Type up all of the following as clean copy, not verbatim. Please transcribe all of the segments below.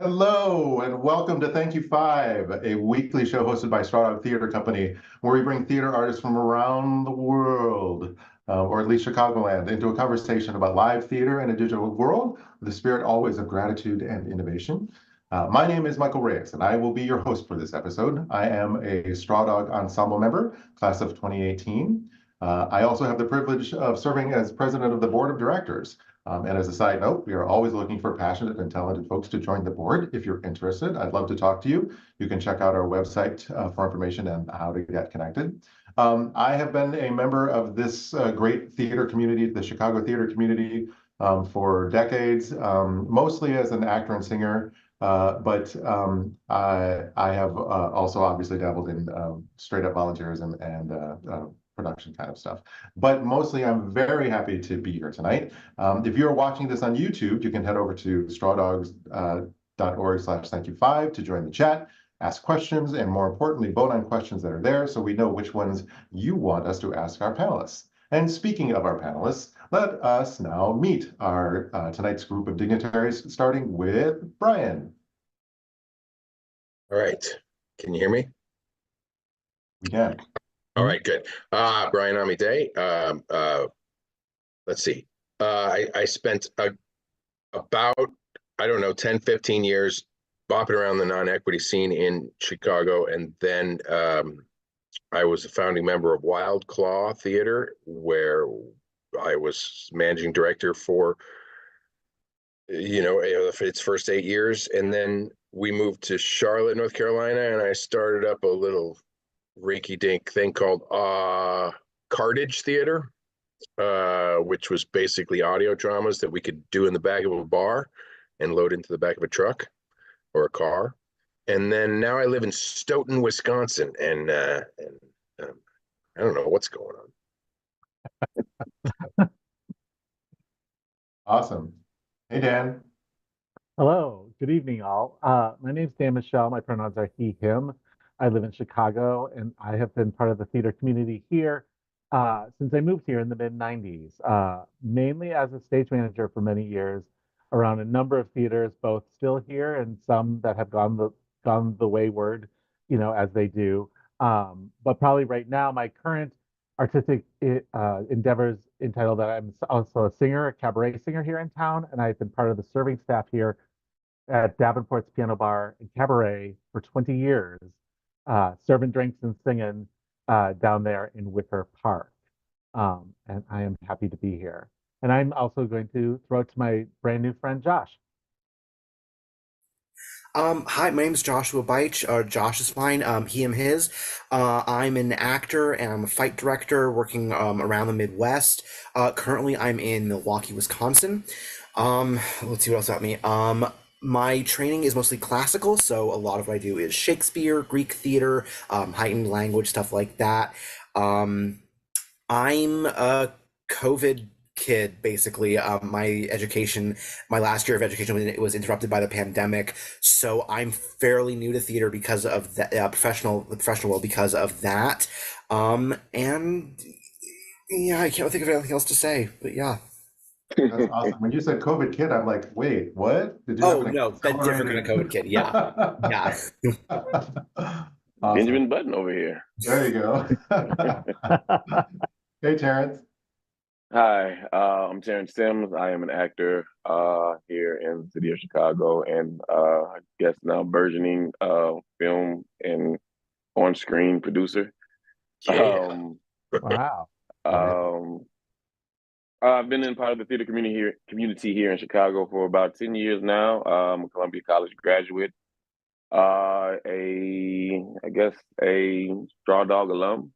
Hello, and welcome to Thank You Five, a weekly show hosted by Straw Dog Theater Company, where we bring theater artists from around the world, or at least Chicagoland, into a conversation about live theater in a digital world, with the spirit always of gratitude and innovation. My name is Michael Reyes, and I will be your host for this episode. I am a Straw Dog Ensemble member, class of 2018. I also have the privilege of serving as president of the board of directors. And as a side note, we are always looking for passionate and talented folks to join the board. If you're interested, I'd love to talk to you. You can check out our website for information on how to get connected. I have been a member of this great theater community, the Chicago theater community, for decades, mostly as an actor and singer. But I have also obviously dabbled in straight up volunteerism and production kind of stuff. But mostly, I'm very happy to be here tonight. If you're watching this on YouTube, you can head over to strawdogs.org/thankyou5 to join the chat, ask questions, and more importantly, vote on questions that are there so we know which ones you want us to ask our panelists. And speaking of our panelists, let us now meet our tonight's group of dignitaries, starting with Brian. All right. Can you hear me? We can. All right, good. Brian Amidei. Let's see. I spent about, I don't know, 10, 15 years bopping around the non-equity scene in Chicago. And then I was a founding member of Wild Claw Theater, where I was managing director for, its first 8 years. And then we moved to Charlotte, North Carolina, and I started up a little rinky-dink thing called Cartage Theater, which was basically audio dramas that we could do in the back of a bar and load into the back of a truck or a car. And then now I live in Stoughton, Wisconsin, and I don't know what's going on. Awesome. Hey, Dan. Hello, good evening, all. My name's Dan Michel. My pronouns are he, him. I live in Chicago, and I have been part of the theater community here since I moved here in the mid-90s, mainly as a stage manager for many years around a number of theaters, both still here and some that have gone the wayward, as they do. But probably right now, my current artistic endeavors entitled that I'm also a singer, a cabaret singer here in town, and I've been part of the serving staff here at Davenport's Piano Bar and Cabaret for 20 years, serving drinks and singing down there in Wicker Park. And I am happy to be here. And I'm also going to throw it to my brand new friend, Josh. Hi, my name is Joshua Biatch. Josh is fine. He, him, his. I'm an actor and I'm a fight director working around the Midwest. Currently, I'm in Milwaukee, Wisconsin. Let's see what else about me. My training is mostly classical, so a lot of what I do is Shakespeare, Greek theater, heightened language, stuff like that. I'm a COVID kid, basically. My last year of education was interrupted by the pandemic, so I'm fairly new to theater because of the professional world because of that. And yeah, I can't think of anything else to say, but yeah. That's awesome. When you said COVID kid, I'm like, wait, what? Did you Oh have an no, that's different than a COVID kid. Yeah, yeah. Awesome. Benjamin Button over here. There you go. Hey, Terrence. Hi, I'm Terrence Sims. I am an actor here in the city of Chicago, and I guess now burgeoning film and on-screen producer. Yeah. Wow. I've been in part of the theater community here in Chicago for about 10 years now. I'm a Columbia College graduate, I guess a Straw Dog alum.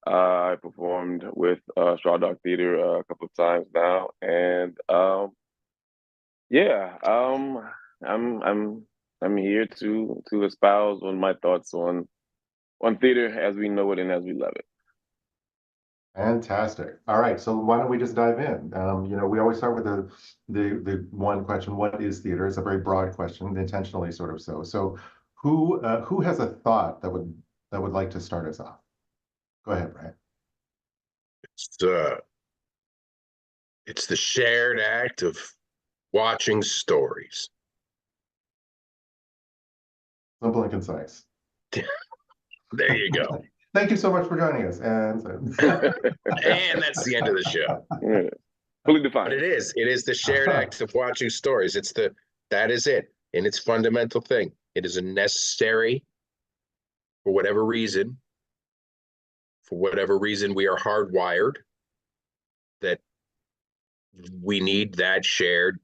I performed with Straw Dog Theater a couple of times now, and yeah, I'm here to espouse on my thoughts on theater as we know it and as we love it. Fantastic. All right, so why don't we just dive in? We always start with the one question: what is theater? It's a very broad question, intentionally sort of so. So, who has a thought that would like to start us off? Go ahead, Brian. It's the shared act of watching stories. Simple and concise. There you go. Thank you so much for joining us. And And that's the end of the show. Yeah. Fully But defined. it is the shared act of watching stories. That is it. And its fundamental thing. It is a necessary for whatever reason. For whatever reason, we are hardwired that we need that shared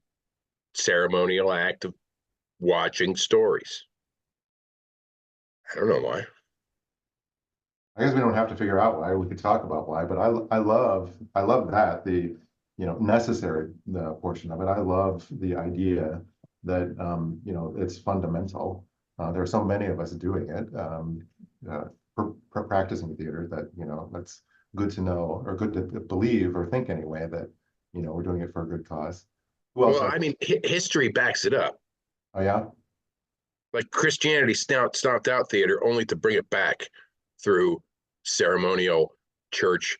ceremonial act of watching stories. I don't know why. I guess we don't have to figure out why. We could talk about why, but I love that the necessary portion of it. I love the idea that it's fundamental. There are so many of us doing it, practicing theater that that's good to know or good to believe or think anyway that we're doing it for a good cause. Who else? Well, I mean, history backs it up. Oh yeah. Like Christianity stomped out theater only to bring it back through ceremonial church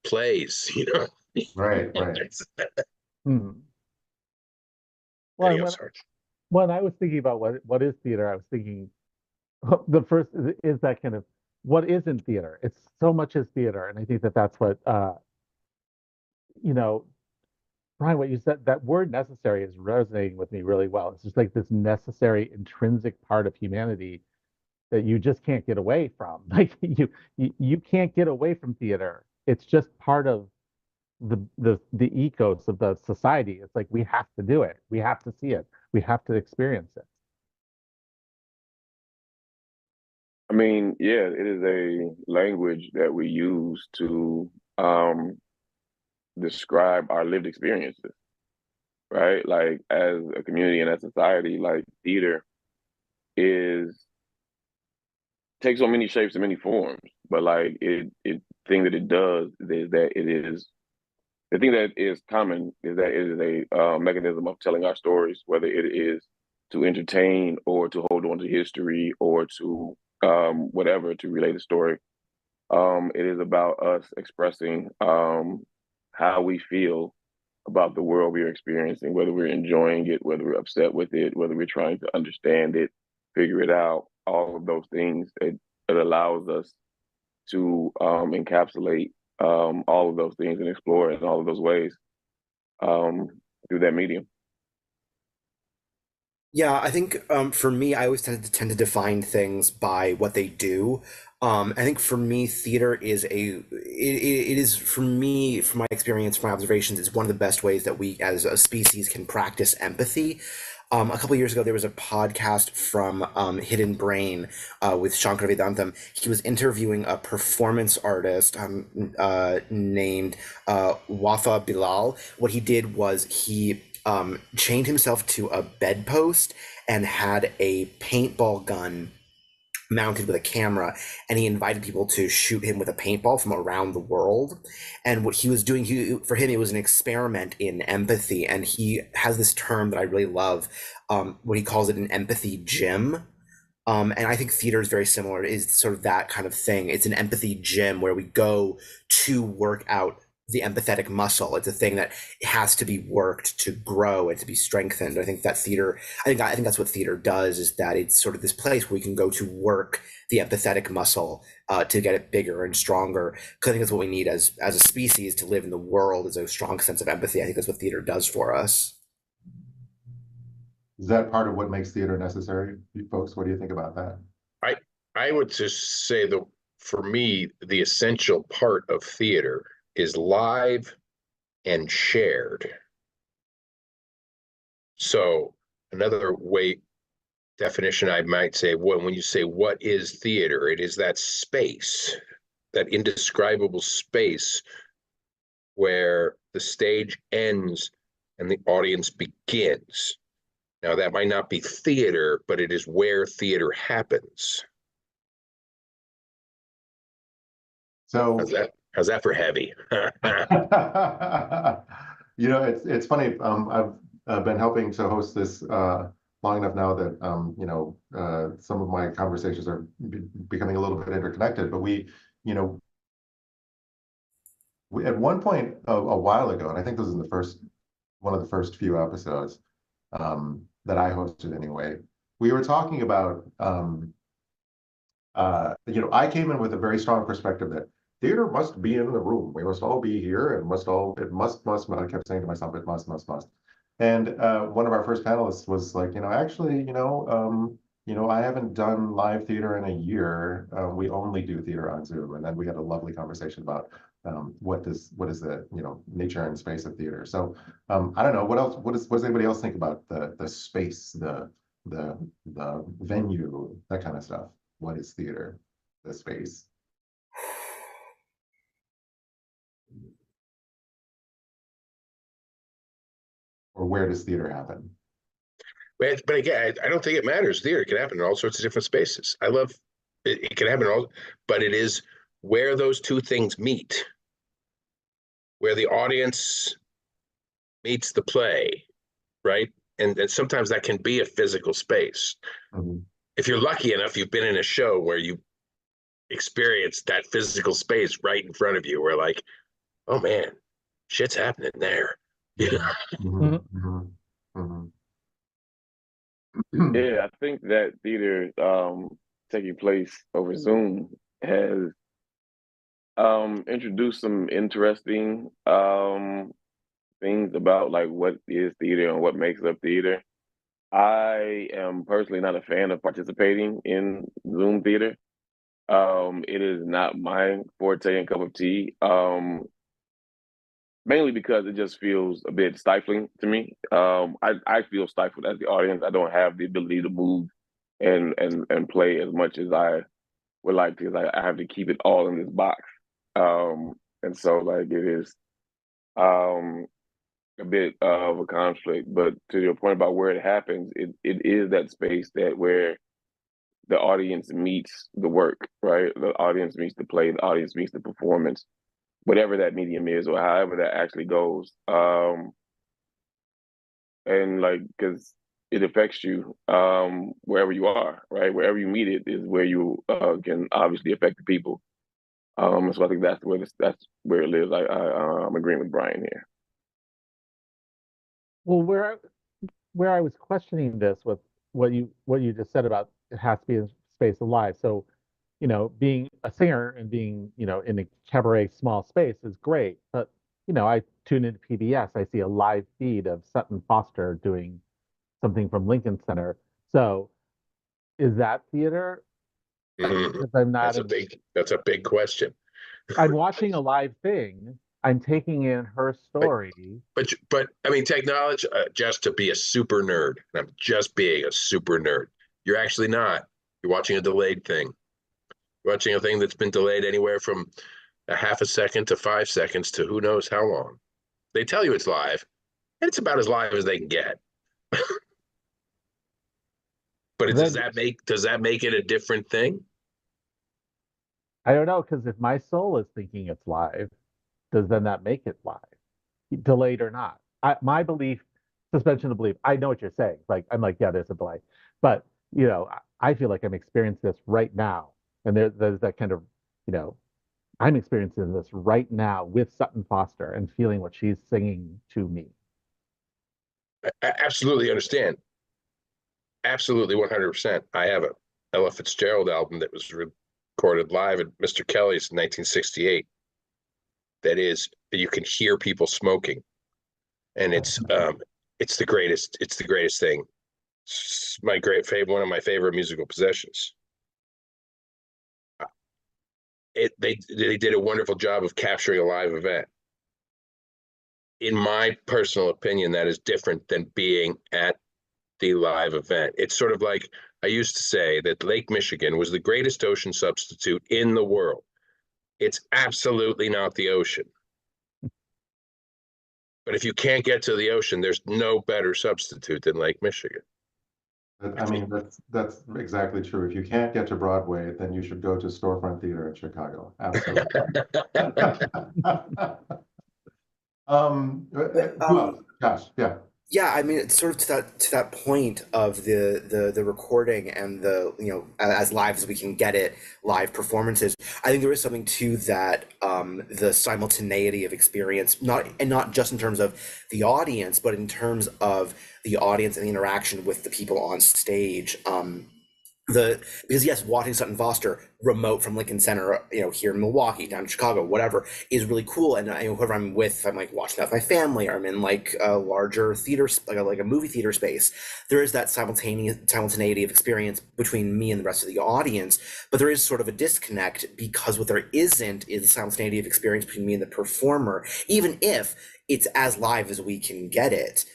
plays, Right. Hmm. Well, Anyhow, sorry. when I was thinking about what is theater, I was thinking the first is that kind of what isn't theater. It's so much is theater, and I think that's what you know, Brian. What you said, that word necessary is resonating with me really well. It's just like this necessary intrinsic part of humanity that you just can't get away from. Like you can't get away from theater. It's just part of the ethos of the society. It's like we have to do it. We have to see it. We have to experience it. I mean, yeah, it is a language that we use to describe our lived experiences, right? Like as a community and as society, like theater is takes on many shapes and many forms, but like it thing that it does is that it is the thing that is common is that it is a mechanism of telling our stories, whether it is to entertain or to hold on to history or to whatever to relate a story. It is about us expressing how we feel about the world we are experiencing, whether we're enjoying it, whether we're upset with it, whether we're trying to understand it, figure it out, all of those things. It allows us to encapsulate all of those things and explore in all of those ways um, through that medium. Yeah, I think for me, I always tend to define things by what they do. I think for me, theater is it is for me, from my experience, from my observations, it's one of the best ways that we as a species can practice empathy. A couple of years ago, there was a podcast from Hidden Brain with Shankarvidantam. He was interviewing a performance artist named Wafa Bilal. What he did was he chained himself to a bedpost and had a paintball gun mounted with a camera, and he invited people to shoot him with a paintball from around the world. And what he was doing, for him, it was an experiment in empathy. And he has this term that I really love, what he calls it an empathy gym. And I think theater is very similar. It is sort of that kind of thing. It's an empathy gym where we go to work out the empathetic muscle. It's a thing that has to be worked to grow and to be strengthened. I think that's what theater does, is that it's sort of this place where we can go to work the empathetic muscle to get it bigger and stronger. Because I think that's what we need as a species to live in the world, is a strong sense of empathy. I think that's what theater does for us. Is that part of what makes theater necessary, you folks? What do you think about that? I would just say that for me, the essential part of theater is live and shared. So another definition I might say, when you say what is theater, it is that space, that indescribable space where the stage ends and the audience begins. Now that might not be theater, but it is where theater happens. So how's that for heavy? it's funny. I've been helping to host this long enough now that some of my conversations are becoming a little bit interconnected. But we at one point a while ago, and I think this is in one of the first few episodes that I hosted anyway. we were talking about, I came in with a very strong perspective that theater must be in the room. We must all be here and it must, I kept saying to myself, it must. And one of our first panelists was like, actually, I haven't done live theater in a year. We only do theater on Zoom. And then we had a lovely conversation about what is the, nature and space of theater. So I don't know, what does anybody else think about the space, the venue, that kind of stuff? What is theater? The space. Or where does theater happen? But again, I don't think it matters. Theater can happen in all sorts of different spaces. I love it. It can happen in all, but it is where those two things meet, where the audience meets the play, right? And sometimes that can be a physical space. Mm-hmm. If you're lucky enough, you've been in a show where you experienced that physical space right in front of you, where like, oh man, shit's happening there. You know? Mm-hmm. Yeah, I think that theater taking place over Zoom has introduced some interesting things about like what is theater and what makes up theater. I am personally not a fan of participating in Zoom theater. It is not my forte and cup of tea. Mainly because it just feels a bit stifling to me. I feel stifled as the audience. I don't have the ability to move and play as much as I would like to. I have to keep it all in this box. And so like it is a bit of a conflict. But to your point about where it happens, it is that space that where the audience meets the work, right? The audience meets the play, the audience meets the performance, whatever that medium is or however that actually goes. And like, because it affects you wherever you are, right? Wherever you meet it is where you can obviously affect the people. So I think that's where it lives. I'm agreeing with Brian here. Well, where I was questioning this with what you just said about it has to be in space alive. So, being a singer and being, in a cabaret small space is great. But, I tune into PBS, I see a live feed of Sutton Foster doing something from Lincoln Center. So is that theater? Because I'm not That's a big question. I'm watching a live thing. I'm taking in her story. But I mean, technology, just to be a super nerd, and I'm just being a super nerd. You're actually not. You're watching a delayed thing. You're watching a thing that's been delayed anywhere from a half a second to 5 seconds to who knows how long. They tell you it's live, and it's about as live as they can get. But does that make it a different thing? I don't know, because if my soul is thinking it's live, does then that make it live, delayed or not? My belief, suspension of belief. I know what you're saying. Like I'm like, yeah, there's a delay, but I feel like I'm experiencing this right now, and there's that kind of, I'm experiencing this right now with Sutton Foster and feeling what she's singing to me. I absolutely understand. Absolutely, 100%. I have a Ella Fitzgerald album that was recorded live at Mr. Kelly's in 1968. That you can hear people smoking, and it's the greatest. It's the greatest thing. It's one of my favorite musical possessions. They did a wonderful job of capturing a live event. In my personal opinion, that is different than being at the live event. It's sort of like I used to say that Lake Michigan was the greatest ocean substitute in the world. It's absolutely not the ocean. But if you can't get to the ocean, there's no better substitute than Lake Michigan. I mean, that's exactly true. If you can't get to Broadway, then you should go to Storefront Theater in Chicago. Absolutely. Gosh, yeah. Yeah, I mean, it's sort of to that point of the recording and the, you know, as live as we can get it, live performances. I think there is something to that, the simultaneity of experience, not just in terms of the audience, but in terms of the audience and the interaction with the people on stage. Because yes, watching Sutton Foster remote from Lincoln Center, you know, here in Milwaukee, down in Chicago, whatever, is really cool. And whoever I'm with, if I'm like watching that with my family, or I'm in like a larger theater, like a movie theater space, there is that simultaneity of experience between me and the rest of the audience. But there is sort of a disconnect, because what there isn't is the simultaneity of experience between me and the performer, even if it's as live as we can get it.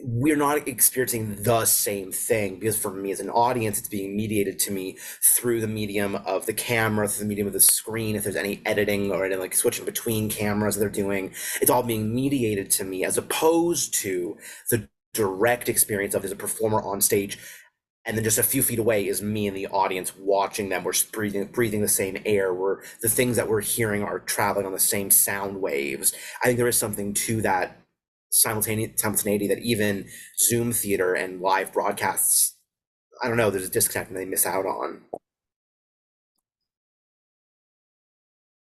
We're not experiencing the same thing, because for me as an audience, it's being mediated to me through the medium of the camera, through the medium of the screen. If there's any editing or any like switching between cameras that they're doing, it's all being mediated to me, as opposed to the direct experience of there's a performer on stage, and then just a few feet away is me and the audience watching them. We're breathing the same air. The things that we're hearing are traveling on the same sound waves. I think there is something to that simultaneity that even Zoom theater and live broadcasts, I don't know, there's a disconnect and they miss out on.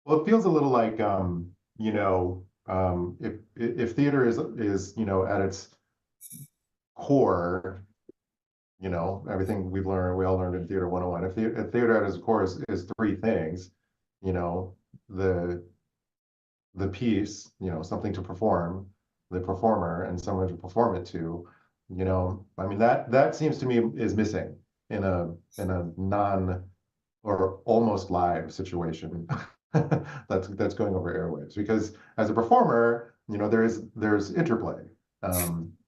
Well, it feels a little like, you know, if theater is, you know, at its core, you know, everything we all learned in Theater 101. If theater at its core is three things, you know, the piece, you know, something to perform, the performer, and someone to perform it to, you know, I mean, that seems to me is missing in a non or almost live situation that's going over airwaves. Because as a performer, you know, there's interplay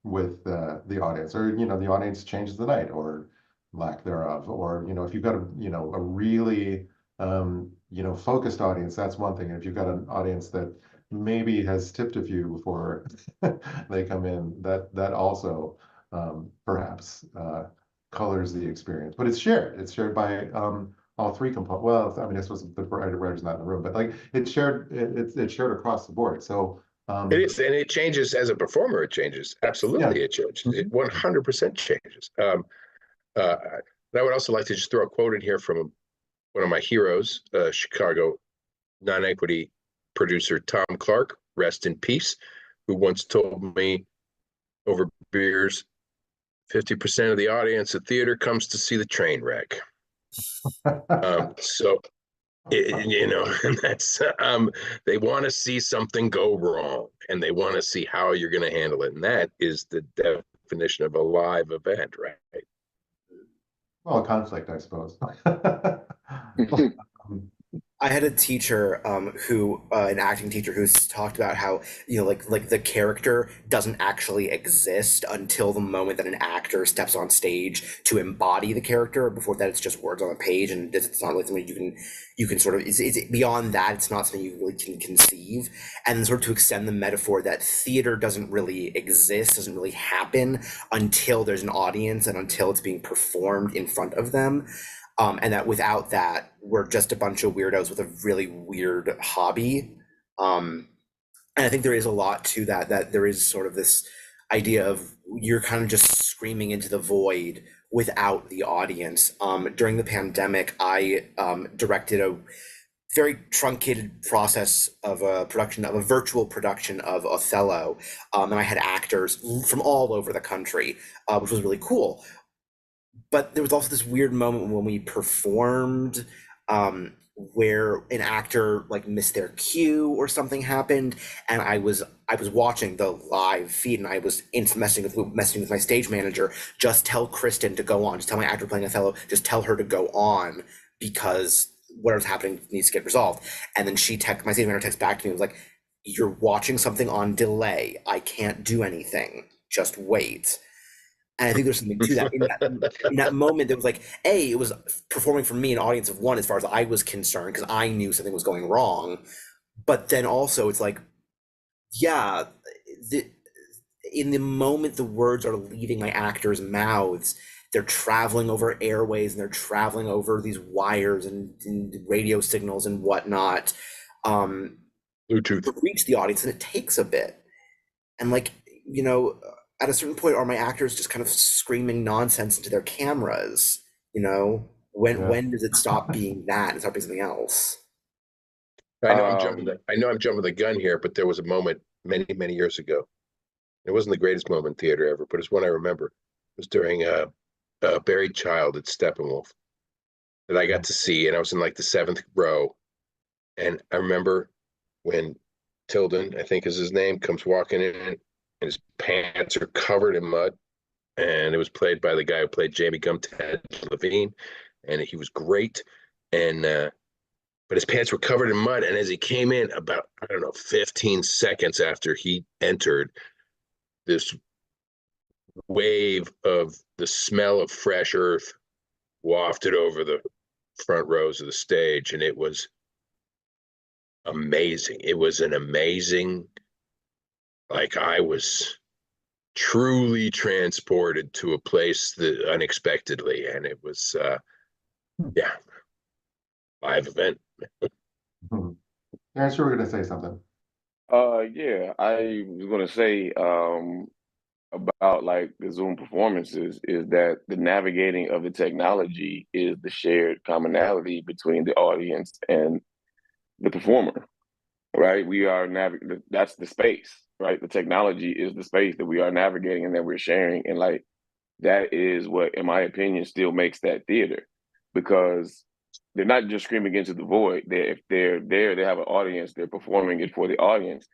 with the audience, or you know, the audience changes the night or lack thereof, or you know, if you've got a really you know, focused audience, that's one thing. And if you've got an audience that maybe has tipped a few before they come in, that also perhaps colors the experience. But it's shared. It's shared by all three components. Well, I mean, I suppose the writer's not in the room, but like it's shared. It's shared across the board. So It is, and it changes as a performer. It changes. Absolutely, yeah. it changes. It 100% changes. And I would also like to just throw a quote in here from one of my heroes, Chicago non-equity producer Tom Clark, rest in peace, who once told me over beers, 50% of the audience at theater comes to see the train wreck. So, you know, and that's they want to see something go wrong, and they want to see how you're going to handle it, and that is the definition of a live event, right? Well, conflict, I suppose. I had a teacher who an acting teacher who's talked about how, you know, like the character doesn't actually exist until the moment that an actor steps on stage to embody the character. Before that, it's just words on a page, and it's not like something you can sort of, it's beyond that. It's not something you really can conceive. And sort of to extend the metaphor that theater doesn't really exist, doesn't really happen until there's an audience and until it's being performed in front of them. And that without that, we're just a bunch of weirdos with a really weird hobby. And I think there is a lot to that, that there is sort of this idea of you're kind of just screaming into the void without the audience. During the pandemic, I directed a very truncated process of a virtual production of Othello. And I had actors from all over the country, which was really cool. But there was also this weird moment when we performed, where an actor like missed their cue or something happened, and I was watching the live feed, and I was messing with my stage manager. Just tell Kristen to go on. Just tell my actor playing Othello. Just tell her to go on, because whatever's happening needs to get resolved. And then my stage manager texts back to me and was like, "You're watching something on delay. I can't do anything. Just wait." And I think there's something to that. In that moment, it was like, it was performing for me an audience of one as far as I was concerned, because I knew something was going wrong. But then also it's like, yeah, in the moment the words are leaving my actors' mouths, they're traveling over airways, and they're traveling over these wires and radio signals and whatnot, Bluetooth, to reach the audience, and it takes a bit. And like, you know, at a certain point, are my actors just kind of screaming nonsense into their cameras? You know, when does it stop being that and start being something else? I know I'm jumping the gun here, but there was a moment many, many years ago. It wasn't the greatest moment in theater ever, but it's one I remember. It was during a Buried Child at Steppenwolf that I got to see, and I was in like the 7th row. And I remember when Tilden, I think is his name, comes walking in, and his pants are covered in mud. And it was played by the guy who played Jamie Gum, Ted Levine, and he was great. And but his pants were covered in mud. And as he came in, about, I don't know, 15 seconds after he entered, this wave of the smell of fresh earth wafted over the front rows of the stage, and it was amazing. It was an amazing, like, I was truly transported to a place that unexpectedly, and it was yeah, live event. Yeah, sure, we're gonna say something. Yeah, I was gonna say about like the Zoom performances is that the navigating of the technology is the shared commonality between the audience and the performer, right? We are that's the space, right? The technology is the space that we are navigating and that we're sharing. And like that is what, in my opinion, still makes that theater, because they're not just screaming into the void. If they're there, they have an audience, they're performing it for the audience.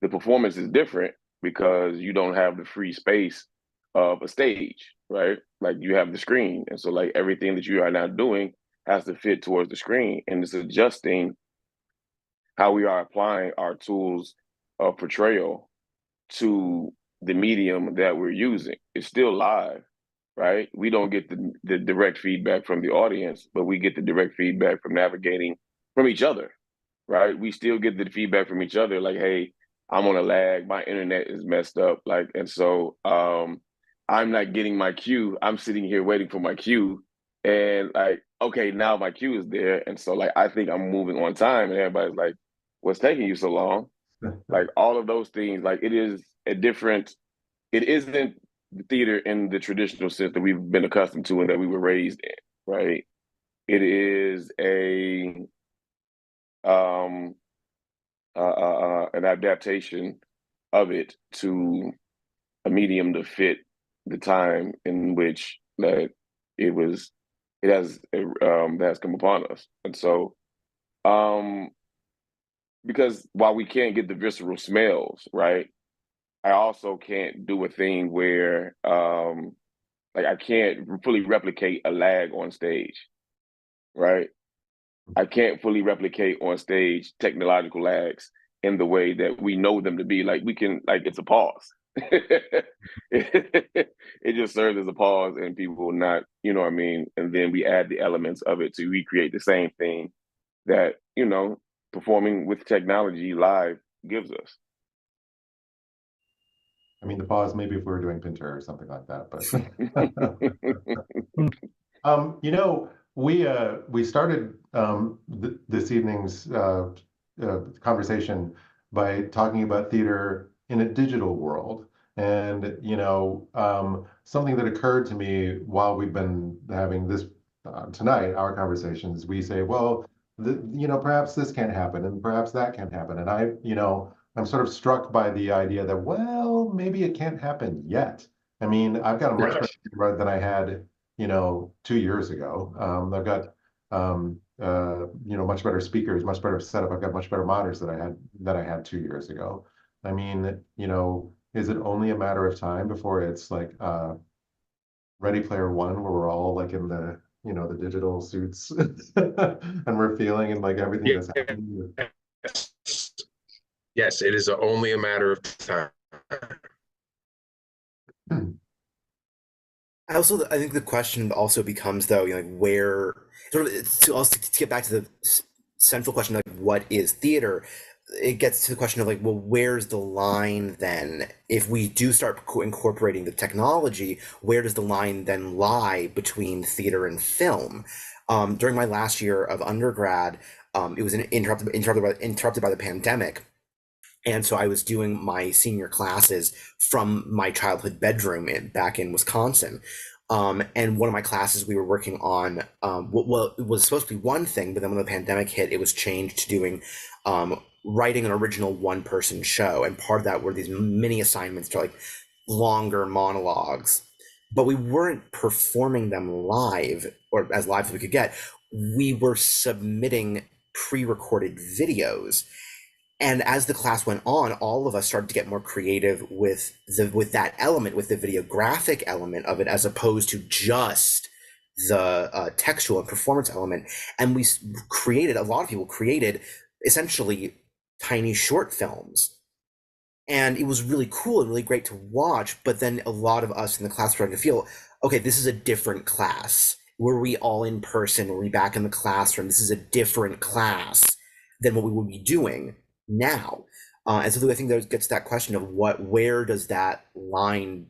The performance is different because you don't have the free space of a stage, right? Like you have the screen. And so like everything that you are now doing has to fit towards the screen. And it's adjusting how we are applying our tools of portrayal to the medium that we're using. It's still live, right? We don't get the direct feedback from the audience, but we get the direct feedback from navigating from each other, right? We still get the feedback from each other, like, hey, I'm on a lag, my internet is messed up, like, and so I'm not getting my cue. I'm sitting here waiting for my cue, and like, okay, now my cue is there, and so like I think I'm moving on time, and everybody's like, what's taking you so long? Like all of those things, like it is a different, it isn't the theater in the traditional sense that we've been accustomed to and that we were raised in, right? It is a an adaptation of it to a medium to fit the time in which that it has that has come upon us. And so because while we can't get the visceral smells, right, I also can't do a thing where like I can't fully replicate a lag on stage, right? I can't fully replicate on stage technological lags in the way that we know them to be. Like we can, like it's a pause. It just serves as a pause, and people will not, you know what I mean? And then we add the elements of it to recreate the same thing that, you know, performing with technology live gives us. I mean, the pause, maybe if we were doing Pinter or something like that, but you know, we started this evening's conversation by talking about theater in a digital world. And, you know, something that occurred to me while we've been having this tonight, our conversations, we say, well, you know, perhaps this can't happen and perhaps that can't happen. And you know, I'm sort of struck by the idea that, well, maybe it can't happen yet. I mean, I've got a much better camera than I had, you know, 2 years ago. I've got, you know, much better speakers, much better setup. I've got much better monitors than I had 2 years ago. I mean, you know, is it only a matter of time before it's like Ready Player One, where we're all like in the, you know, the digital suits and we're feeling and like everything that's happening? Yes, it is only a matter of time. I think the question also becomes, though, you know, like where sort of to get back to the central question, like what is theater? It gets to the question of like, well, where's the line then? If we do start incorporating the technology, where does the line then lie between theater and film? During my last year of undergrad, it was interrupted by the pandemic. And so I was doing my senior classes from my childhood bedroom back in Wisconsin. And one of my classes we were working on, well, it was supposed to be one thing, but then when the pandemic hit, it was changed to doing writing an original one-person show. And part of that were these mini assignments to like longer monologues. But we weren't performing them live, or as live as we could get. We were submitting pre-recorded videos. And as the class went on, all of us started to get more creative with that element, with the videographic element of it, as opposed to just the textual and performance element. And a lot of people created essentially tiny short films. And it was really cool and really great to watch. But then a lot of us in the class started to feel, okay, this is a different class. Were we all in person? Were we back in the classroom? This is a different class than what we would be doing now. And so I think that gets to that question of where is that line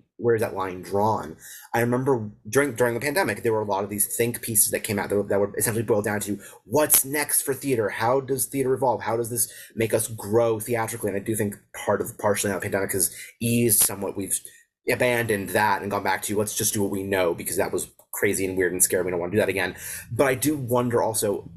drawn? I remember during the pandemic, there were a lot of these think pieces that came out that would essentially boil down to what's next for theater? How does theater evolve? How does this make us grow theatrically? And I do think partially now the pandemic has eased somewhat. We've abandoned that and gone back to let's just do what we know, because that was crazy and weird and scary. We don't want to do that again. But I do wonder also,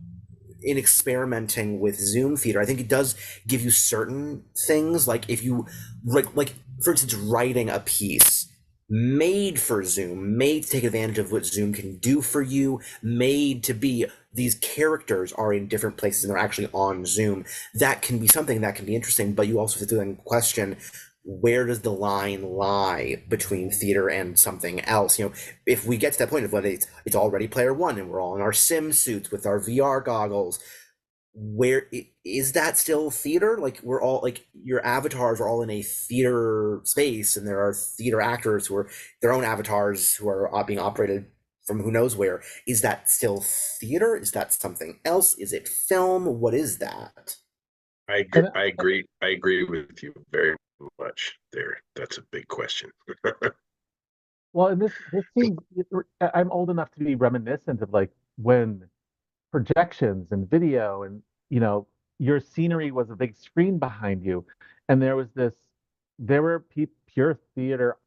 in experimenting with Zoom theater, I think it does give you certain things, like if you like for instance, writing a piece made for Zoom, made to take advantage of what Zoom can do for you, made to be these characters are in different places and they're actually on Zoom. That can be something that can be interesting, but you also have to then question, where does the line lie between theater and something else? You know, if we get to that point of whether it's already Player One and we're all in our sim suits with our VR goggles, where is that still theater? Like, we're all like, your avatars are all in a theater space, and there are theater actors who are their own avatars who are being operated from who knows where. Is that still theater? Is that something else? Is it film? What is that? I agree with you very much there. That's a big question. Well, and this seems, I'm old enough to be reminiscent of like when projections and video and, your scenery was a big screen behind you. And there were pure theater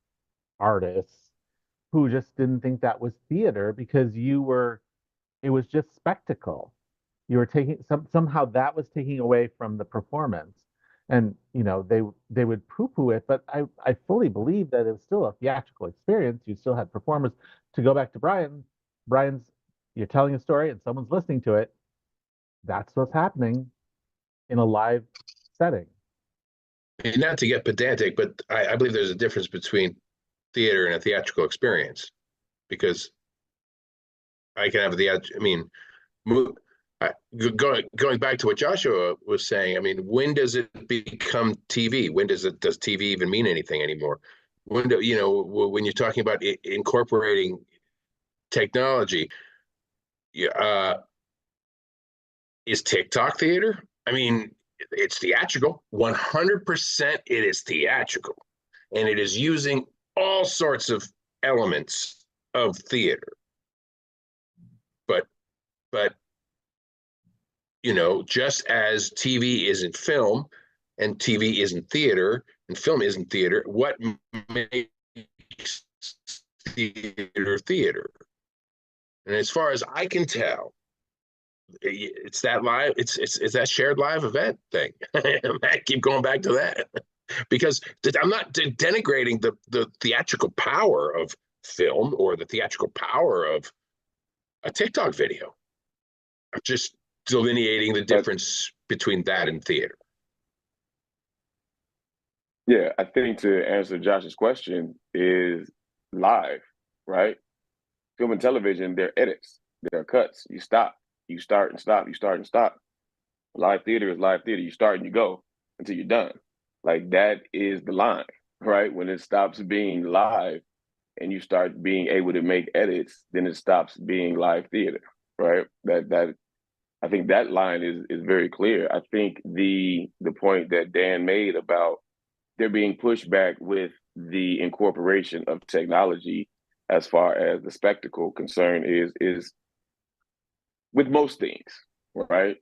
artists who just didn't think that was theater because it was just spectacle. You were somehow that was taking away from the performance. And, they would poo-poo it, but I fully believe that it was still a theatrical experience. You still had performers. To go back to Brian's, you're telling a story and someone's listening to it. That's what's happening in a live setting. And not to get pedantic, but I believe there's a difference between theater and a theatrical experience, because I can have going back to what Joshua was saying. I mean, when does it become TV? Does TV even mean anything anymore? When you're talking about incorporating technology, is TikTok theater? I mean, it's theatrical. 100% it is theatrical. And it is using all sorts of elements of theater. But just as TV isn't film and TV isn't theater and film isn't theater, what makes theater? And as far as I can tell, it's that live, it's that shared live event thing. I keep going back to that because I'm not denigrating the theatrical power of film or the theatrical power of a TikTok video. I'm just delineating the difference between that and theater. Yeah, I think to answer Josh's question is live, right? Film and television, they're edits, they're cuts. You stop, you start and stop, you start and stop. Live theater is live theater. You start and you go until you're done. Like, that is the line, right? When it stops being live and you start being able to make edits, then it stops being live theater, right? That I think that line is very clear. I think the point that Dan made about there being pushback with the incorporation of technology as far as the spectacle concern is with most things, right?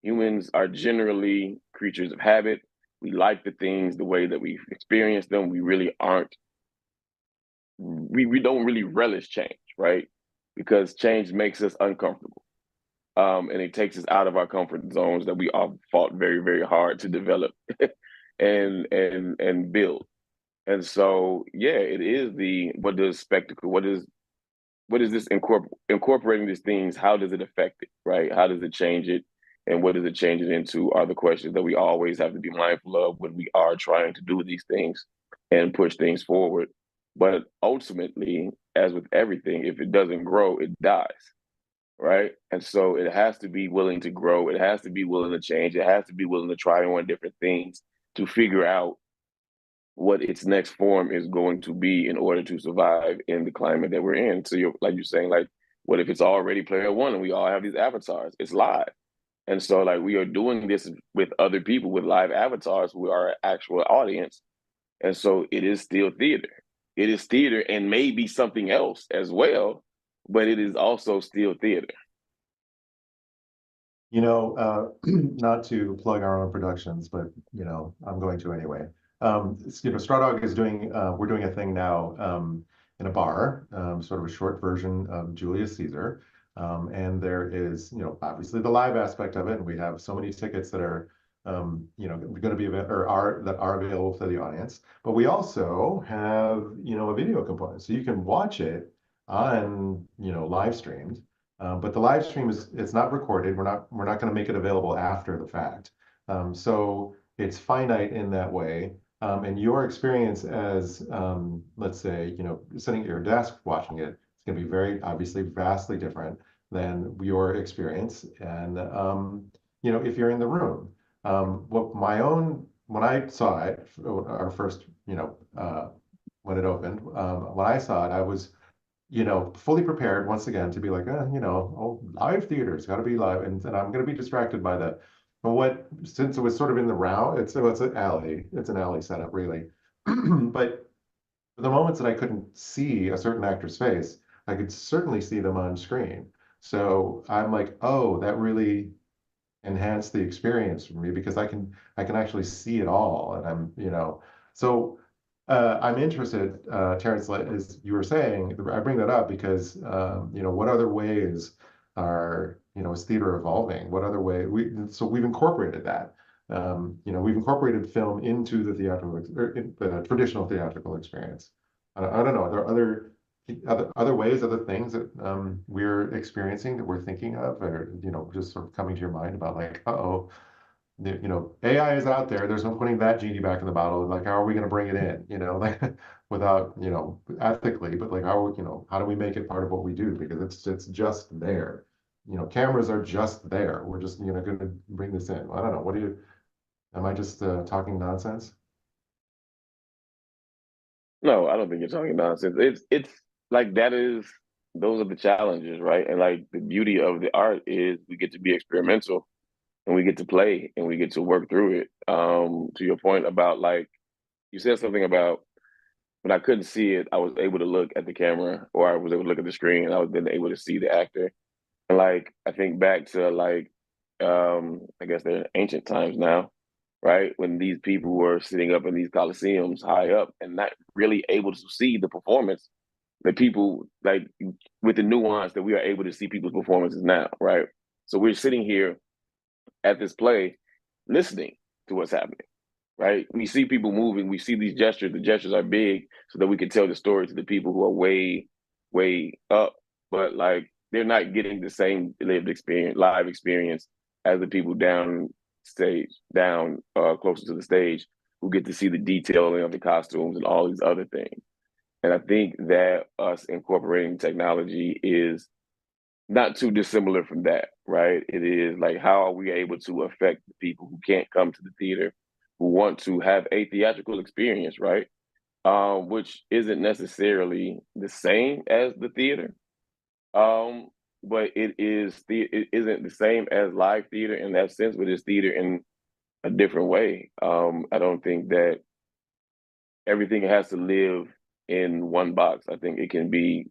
Humans are generally creatures of habit. We like the things the way that we experience them. We really aren't. We don't really relish change, right? Because change makes us uncomfortable, and it takes us out of our comfort zones that we all fought very, very hard to develop and build. And so, yeah, it is what does spectacle, what is this incorporating these things? How does it affect it, right? How does it change it? And what does it change it into are the questions that we always have to be mindful of when we are trying to do these things and push things forward. But ultimately, as with everything, if it doesn't grow, it dies, right? And so it has to be willing to grow. It has to be willing to change. It has to be willing to try on different things to figure out what its next form is going to be in order to survive in the climate that we're in. So like you're saying, like, what if it's already player one and we all have these avatars? It's live. And so like we are doing this with other people with live avatars who are our actual audience. And so it is still theater. It is theater and maybe something else as well, but it is also still theater. Not to plug our own productions, but I'm going to anyway. Straw Dog is we're doing a thing now in a bar, sort of a short version of Julius Caesar. And there is, obviously the live aspect of it. And we have so many tickets that are, going to be that are available to the audience. But we also have, a video component, so you can watch it on, live streamed. But the live stream it's not recorded. We're not going to make it available after the fact. So it's finite in that way. And your experience as, let's say, sitting at your desk watching it, it's going to be very obviously vastly different than your experience. And if you're in the room, when I saw it, our first, when it opened, when I saw it, I was fully prepared once again to be like, live theater's got to be live, and I'm going to be distracted by that. But since it was sort of in the round, it's an alley setup really. But the moments that I couldn't see a certain actor's face, I could certainly see them on screen. So I'm like, oh, that really enhanced the experience for me because I can actually see it all, and so. I'm interested, Terrence, as you were saying, I bring that up because, what other ways is theater evolving? What other way so we've incorporated that. We've incorporated film into the the traditional theatrical experience. I don't know, are there other ways, other things that we're experiencing that we're thinking of, or, just sort of coming to your mind about like, uh-oh, AI is out there. There's no putting that genie back in the bottle. Like, how are we going to bring it in? Like without, ethically, but like, how do we make it part of what we do? Because it's just there. Cameras are just there. We're just, going to bring this in. I don't know. Am I just talking nonsense? No, I don't think you're talking nonsense. It's like those are the challenges, right? And like the beauty of the art is we get to be experimental and we get to play and we get to work through it. To your point about like you said something about when I couldn't see it, I was able to look at the camera or I was able to look at the screen and I was then able to see the actor. And like I think back to like I guess they're ancient times now, right? When these people were sitting up in these coliseums high up and not really able to see the performance that people like with the nuance that we are able to see people's performances now, right? So we're sitting here at this play listening to what's happening, right? We see people moving, we see these gestures, the gestures are big so that we can tell the story to the people who are way, way up, but like they're not getting the same lived experience, live experience as the people down closer to the stage who get to see the detailing of the costumes and all these other things. And I think that us incorporating technology is not too dissimilar from that, right? It is like, how are we able to affect the people who can't come to the theater, who want to have a theatrical experience, right? Which isn't necessarily the same as the theater, but it isn't the same as live theater in that sense, but it's theater in a different way. I don't think that everything has to live in one box. I think it can be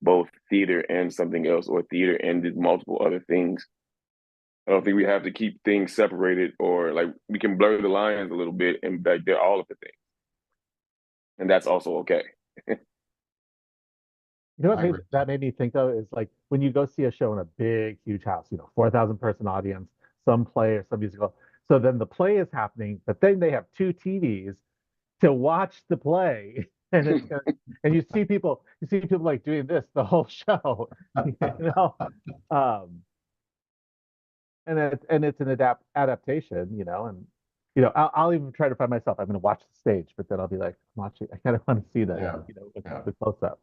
both theater and something else, or theater and multiple other things. I don't think we have to keep things separated, or like we can blur the lines a little bit and like they're all of the things, and that's also okay. You know what I agree. that made me think of is like when you go see a show in a big, huge house, 4,000 person audience, some play or some musical. So then the play is happening, but then they have two TVs to watch the play. And and you see people like doing this the whole show, you know. Um, and it's an adaptation, and I'll even try to find myself. I'm going to watch the stage, but then I'll be like, I'm watching. I kind of want to see that, Yeah. with Yeah. the close up.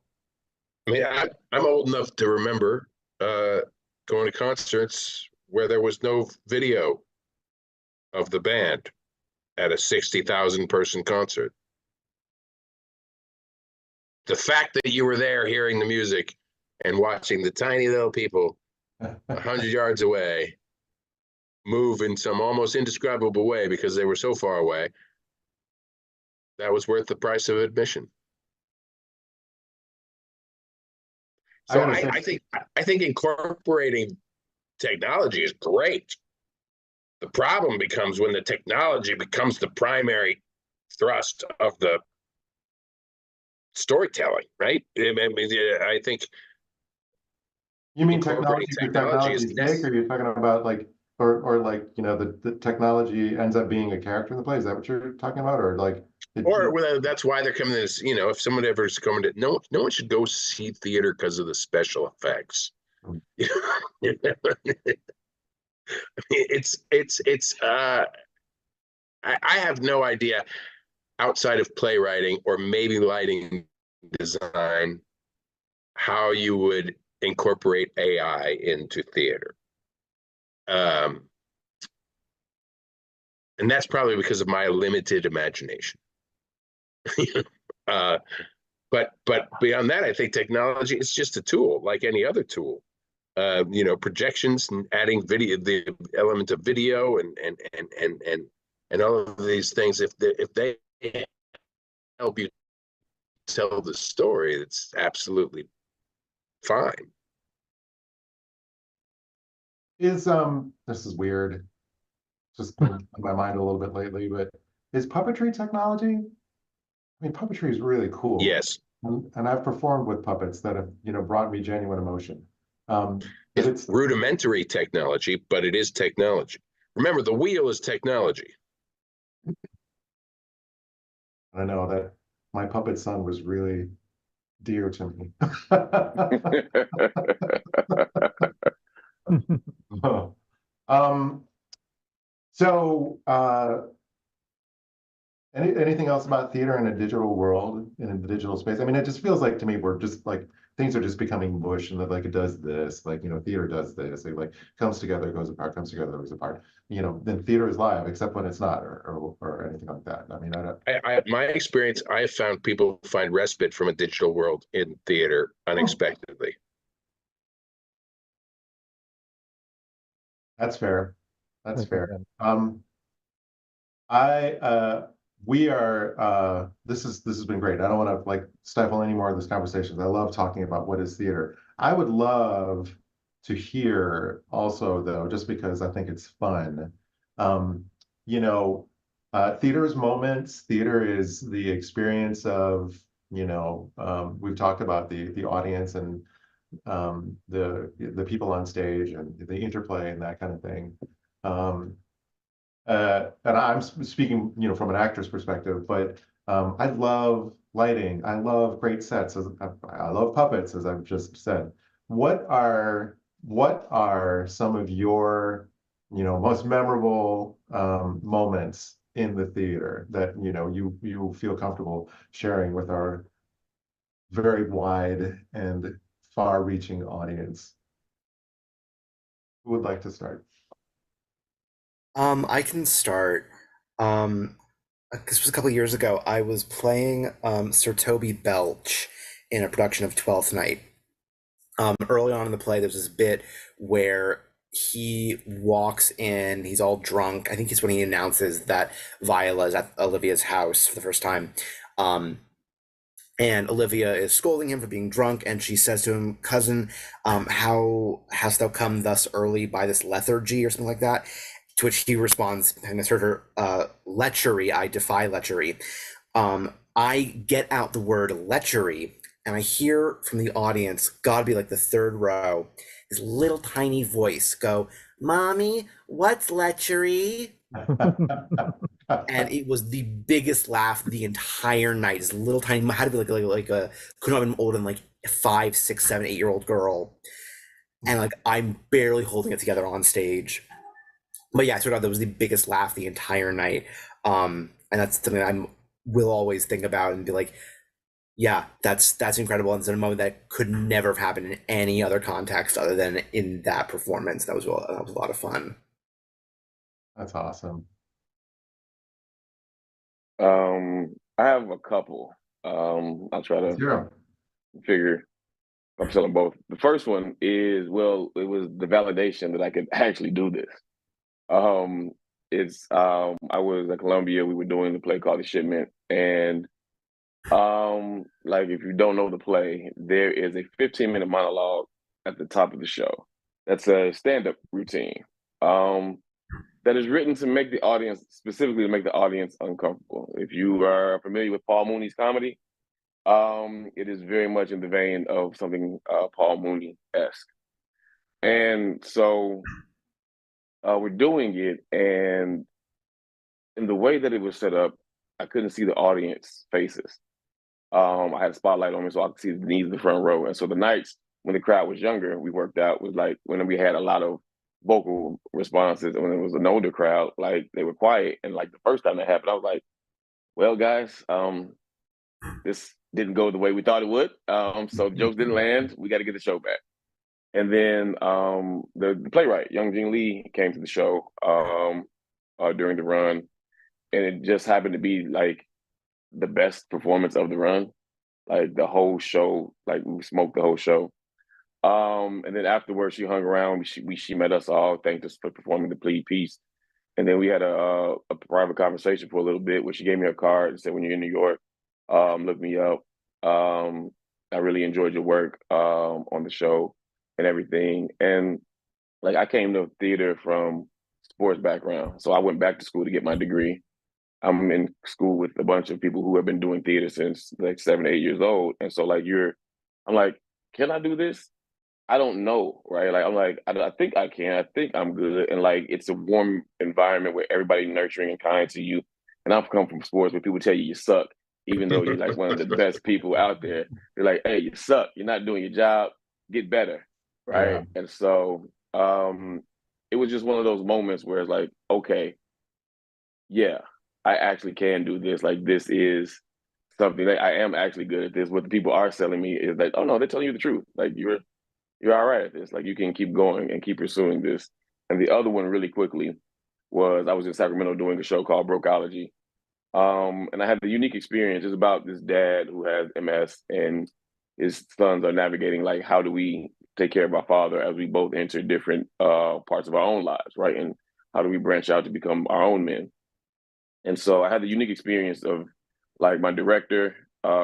I mean, I'm old enough to remember going to concerts where there was no video of the band at a 60,000 person concert. The fact that you were there hearing the music and watching the tiny little people 100 yards away move in some almost indescribable way because they were so far away, that was worth the price of admission. So I think incorporating technology is great. The problem becomes when the technology becomes the primary thrust of the storytelling, right? I think You mean incorporating technology is sake, or are you talking about like, or like, the technology ends up being a character in the play? Is that what you're talking about? Or like, or that's why they're coming to this, if someone ever is coming to, no one should go see theater because of the special effects. I have no idea outside of playwriting or maybe lighting design how you would incorporate AI into theater. And that's probably because of my limited imagination. But beyond that, I think technology is just a tool, like any other tool. Projections and adding video, the element of video, and all of these things. If they help you tell the story, it's absolutely fine. This is weird, just been on my mind a little bit lately, but is puppetry technology? I mean, puppetry is really cool. Yes. And I've performed with puppets that have, brought me genuine emotion. But it's rudimentary technology, but it is technology. Remember, the wheel is technology. I know that my puppet son was really dear to me. So anything else about theater in a digital world, in the digital space? I mean, it just feels like to me we're just like things are just becoming mush, and that like it does this, like theater does this, it like comes together, goes apart, comes together, goes apart. Then theater is live, except when it's not, or anything like that. I mean, my experience, I have found people find respite from a digital world in theater unexpectedly. That's fair. That's fair. We are this has been great. I don't want to like stifle any more of this conversation. I love talking about what is theater. I would love to hear also, though, just because I think it's fun. Theater is moments. Theater is the experience of, we've talked about the audience and the people on stage and the interplay and that kind of thing. And I'm speaking, from an actor's perspective, but I love lighting. I love great sets. I love puppets, as I've just said. What are some of your, most memorable moments in the theater that you feel comfortable sharing with our very wide and far-reaching audience? Who would like to start? I can start. This was a couple of years ago. I was playing Sir Toby Belch in a production of Twelfth Night. Early on in the play, there's this bit where he walks in, he's all drunk. I think it's when he announces that Viola is at Olivia's house for the first time. And Olivia is scolding him for being drunk, and she says to him, "Cousin, how hast thou come thus early by this lethargy or something like that? To which he responds, I misheard her, lechery, I defy lechery. I get out the word lechery, and I hear from the audience, gotta be like the third row, his little tiny voice go, "Mommy, what's lechery?" And it was the biggest laugh the entire night. His little tiny, had to be like a, couldn't have been older than like 5, 6, 7, 8-year-old girl. And like, I'm barely holding it together on stage. But yeah, I sort of, that was the biggest laugh the entire night. And that's something I will always think about and be like, yeah, that's incredible. And it's a moment that could never have happened in any other context other than in that performance. That was a lot of fun. That's awesome. I have a couple. I'll try to Zero. figure. I'm telling both. The first one is, well, it was the validation that I could actually do this. I was at Columbia. We were doing the play called The Shipment, and like, if you don't know the play, there is a 15-minute monologue at the top of the show. That's a stand-up routine. That is written to make the audience, specifically to make the audience uncomfortable. If you are familiar with Paul Mooney's comedy, it is very much in the vein of something Paul Mooney-esque. And so we're doing it, and in the way that it was set up, I couldn't see the audience faces. I had a spotlight on me so I could see the knees of the front row. And so the nights when the crowd was younger, we worked out was like when we had a lot of vocal responses, and when it was an older crowd, like, they were quiet. And like the first time that happened, I was like, well, guys, this didn't go the way we thought it would. So the jokes didn't land. We got to get the show back. And then the playwright, Young Jin Lee, came to the show during the run, and it just happened to be like the best performance of the run. Like the whole show, like we smoked the whole show. And then afterwards, she hung around. She met us all, thanked us for performing the plea piece, and then we had a private conversation for a little bit, where she gave me a card and said, "When you're in New York, look me up. I really enjoyed your work on the show and everything." And like, I came to theater from sports background, so I went back to school to get my degree. I'm in school with a bunch of people who have been doing theater since like 7, 8 years old, and so like I'm like, can I do this? I don't know, right? Like, I'm like, I think I can. I think I'm good. And like, it's a warm environment where everybody nurturing and kind to you. And I've come from sports where people tell you suck, even though you're like one of the best people out there. They're like, hey, you suck. You're not doing your job. Get better, right? Yeah. And so it was just one of those moments where it's like, okay, yeah, I actually can do this. Like, this is something that I am actually good at this. What the people are selling me is like, oh no, they're telling you the truth. Like, you're all right at this. Like, you can keep going and keep pursuing this. And the other one, really quickly, was I was in Sacramento doing a show called Brokeology. And I had the unique experience. It's about this dad who has MS, and his sons are navigating, like, how do we take care of our father as we both enter different parts of our own lives, right? And how do we branch out to become our own men? And so I had the unique experience of, like, my director,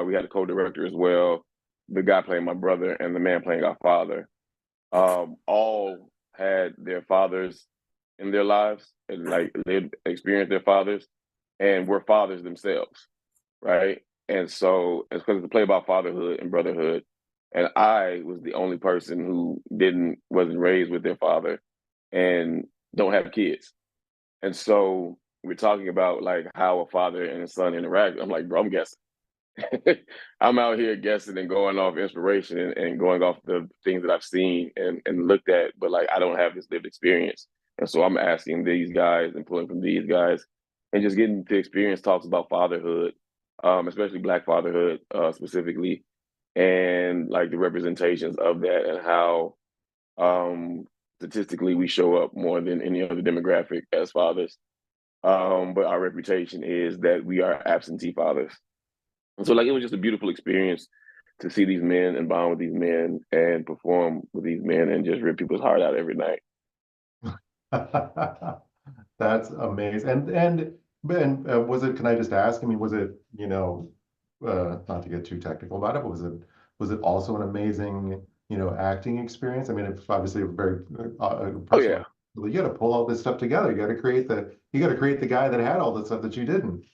we had a co-director as well, the guy playing my brother and the man playing our father, all had their fathers in their lives, and like they experienced their fathers and were fathers themselves, right? And so it's because it's a play about fatherhood and brotherhood. And I was the only person who wasn't raised with their father and don't have kids. And so we're talking about like how a father and a son interact. I'm like, bro, I'm guessing. I'm out here guessing and going off inspiration and going off the things that I've seen and looked at, but like, I don't have this lived experience. And so I'm asking these guys and pulling from these guys and just getting to experience talks about fatherhood, especially Black fatherhood specifically, and like the representations of that, and how statistically we show up more than any other demographic as fathers. But our reputation is that we are absentee fathers. And so like, it was just a beautiful experience to see these men and bond with these men and perform with these men and just rip people's heart out every night. That's amazing. And was it, can I just ask, I mean, was it, not to get too technical about it, but was it also an amazing acting experience? I mean, it's obviously a very Oh personal. yeah. You got to pull all this stuff together. You got to create the guy that had all the stuff that you didn't.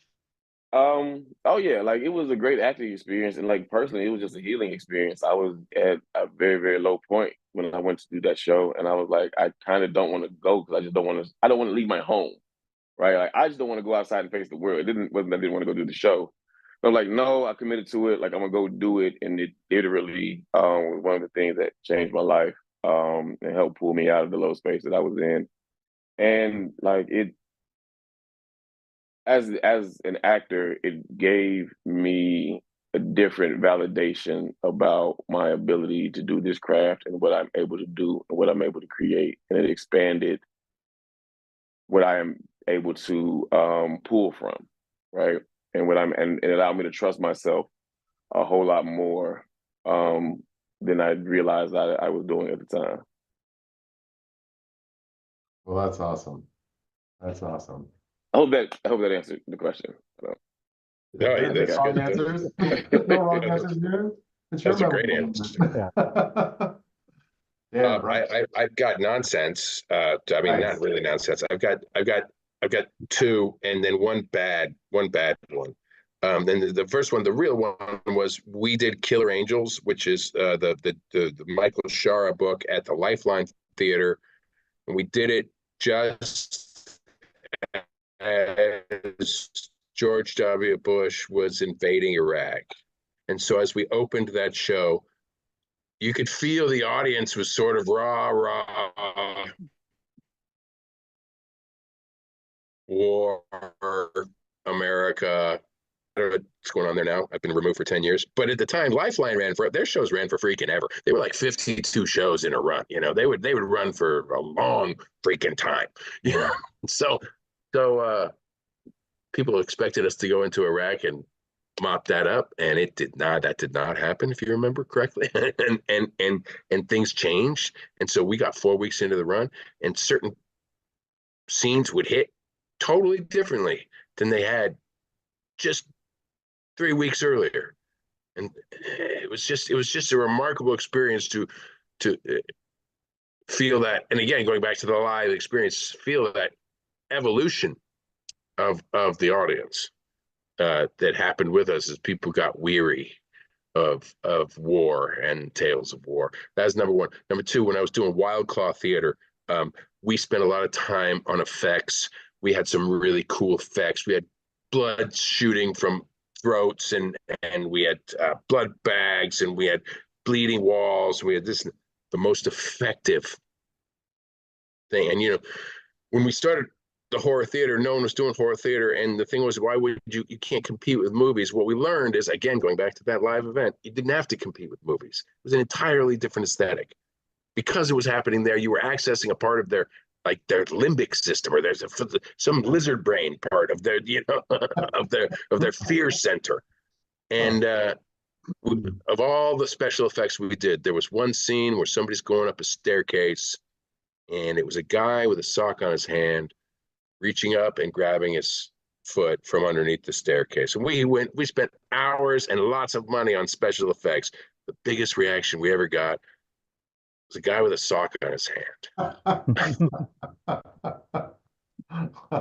Oh yeah, like it was a great acting experience, and like personally, it was just a healing experience. I was at a very, very low point when I went to do that show, and I was like, I kind of don't want to go because I just don't want to. I don't want to leave my home, right? Like I just don't want to go outside and face the world. Wasn't I didn't want to go do the show. So I'm like, no, I committed to it. Like I'm gonna go do it, and it literally was one of the things that changed my life, and helped pull me out of the low space that I was in, and like it as an actor, it gave me a different validation about my ability to do this craft and what I'm able to do and what I'm able to create. And it expanded what I am able to pull from, right? And it allowed me to trust myself a whole lot more than I realized I was doing at the time. Well, that's awesome. That's awesome. I hope that answered the question. No, Yeah, that's wrong good. answers. No wrong answers here. It's your That's a great moment. answer. Yeah, right. I've got nonsense. I mean, Nice. not really nonsense. I've got two, and then one bad one. Then the first one, the real one, was we did Killer Angels, which is the Michael Shara book at the Lifeline Theater, and we did it just as George W. Bush was invading Iraq. And so as we opened that show, you could feel the audience was sort of rah, rah, war, America. I don't know what's going on there now. I've been removed for 10 years. But at the time, Lifeline their shows ran for freaking ever. They were like 52 shows in a run. They would run for a long freaking time. So people expected us to go into Iraq and mop that up, and that did not happen, if you remember correctly. and things changed. And so we got 4 weeks into the run, and certain scenes would hit totally differently than they had just 3 weeks earlier. And it was just a remarkable experience to feel that. And again, going back to the live experience, feel that evolution of the audience that happened with us as people got weary of war and tales of war. That's number one. Number two, when I was doing Wild Claw Theater, we spent a lot of time on effects. We had some really cool effects. We had blood shooting from throats, and we had blood bags, and we had bleeding walls. We had the most effective thing. And when we started the horror theater, no one was doing horror theater, and the thing was, why would you can't compete with movies. What we learned is, again, going back to that live event, you didn't have to compete with movies. It was an entirely different aesthetic. Because it was happening there, you were accessing a part of their limbic system, or there's some lizard brain part of their of their fear center. And of all the special effects we did, there was one scene where somebody's going up a staircase, and it was a guy with a sock on his hand reaching up and grabbing his foot from underneath the staircase. And we spent hours and lots of money on special effects. The biggest reaction we ever got was a guy with a sock on his hand.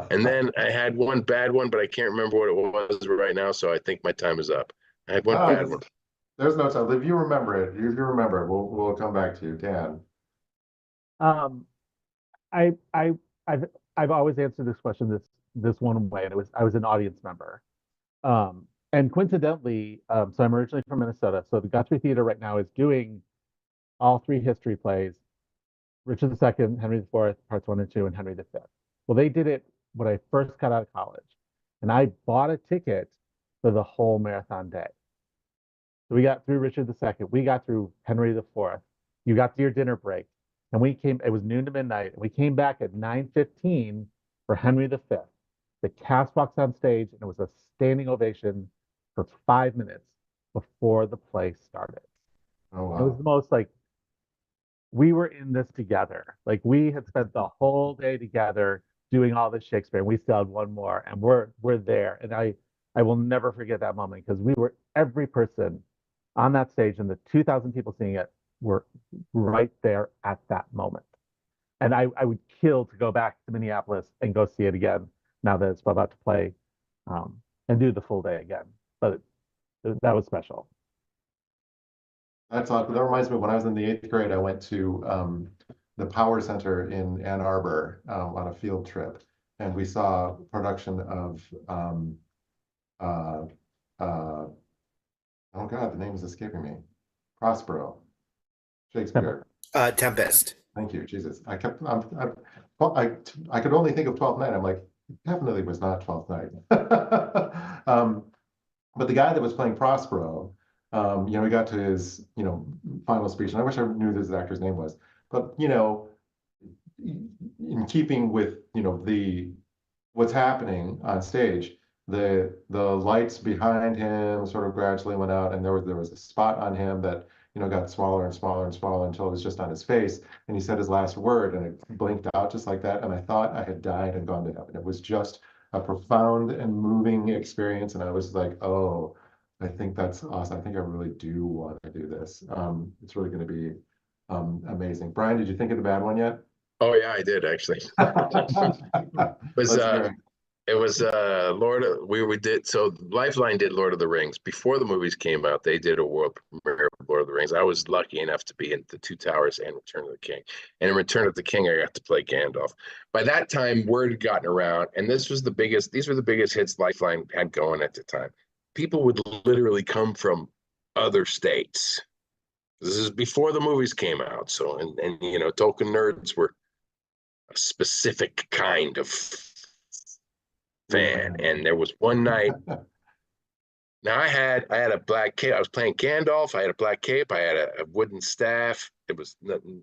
And then I had one bad one, but I can't remember what it was right now, so I think my time is up. I had one bad one. There's no time. If you remember it, we'll come back to you, Dan. I've always answered this question this one way, and I was an audience member. And coincidentally, so I'm originally from Minnesota. So the Guthrie Theater right now is doing all 3 history plays: Richard II, Henry IV, Parts 1 and 2, and Henry V. Well, they did it when I first got out of college, and I bought a ticket for the whole marathon day. So we got through Richard II, we got through Henry IV. You got to your dinner break, and it was noon to midnight, and we came back at 9:15 for Henry V. The cast walks on stage, and it was a standing ovation for 5 minutes before the play started. Oh, wow. It was the most we were in this together. Like, we had spent the whole day together doing all this Shakespeare, and we still had one more, and we're there. And I will never forget that moment, because every person on that stage, and the 2,000 people seeing it, were right there at that moment. And I would kill to go back to Minneapolis and go see it again now that it's about to play, and do the full day again. But that was special. That's awesome. That reminds me, when I was in the 8th grade, I went to the Power Center in Ann Arbor on a field trip, and we saw a production of oh God, the name is escaping me. Prospero, Shakespeare. Tempest. Thank you, Jesus. I could only think of 12th Night. I'm like, it definitely was not 12th Night. But the guy that was playing Prospero, he got to his, final speech, and I wish I knew this actor's name was. But, in keeping with, what's happening on stage, the lights behind him sort of gradually went out, and there was a spot on him that got smaller and smaller and smaller until it was just on his face, and he said his last word, and it blinked out just like that, and I thought I had died and gone to heaven. It was just a profound and moving experience, and I was like, oh, I think that's awesome. I think I really do want to do this. It's really going to be amazing. Brian, did you think of the bad one yet? Oh yeah, I did actually. It was we did, so Lifeline did Lord of the Rings before the movies came out. They did a world premiere of Lord of the Rings. I was lucky enough to be in The Two Towers and Return of the King, and in Return of the King I got to play Gandalf. By that time word had gotten around, and these were the biggest hits Lifeline had going at the time. People would literally come from other states. This is before the movies came out, so and Tolkien nerds were a specific kind of fan. And there was one night. Now I had a black cape. I was playing Gandalf. I had a black cape. I had a wooden staff. It was nothing,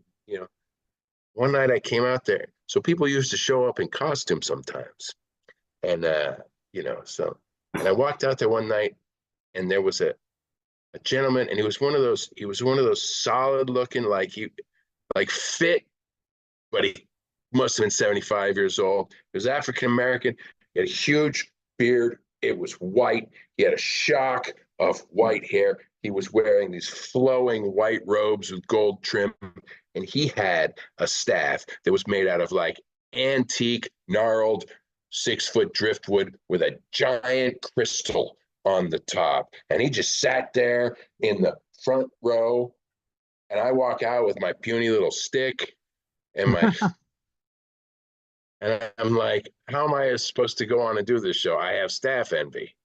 One night I came out there. So people used to show up in costume sometimes, and and I walked out there one night, and there was a gentleman, and he was one of those solid looking, like fit, but he must have been 75 years old. He was African American. He had a huge beard. It was white. He had a shock of white hair. He was wearing these flowing white robes with gold trim, and he had a staff that was made out of like antique, gnarled 6-foot driftwood with a giant crystal on the top. And he just sat there in the front row, and I walk out with my puny little stick and my and I'm like, how am I supposed to go on and do this show? I have staff envy.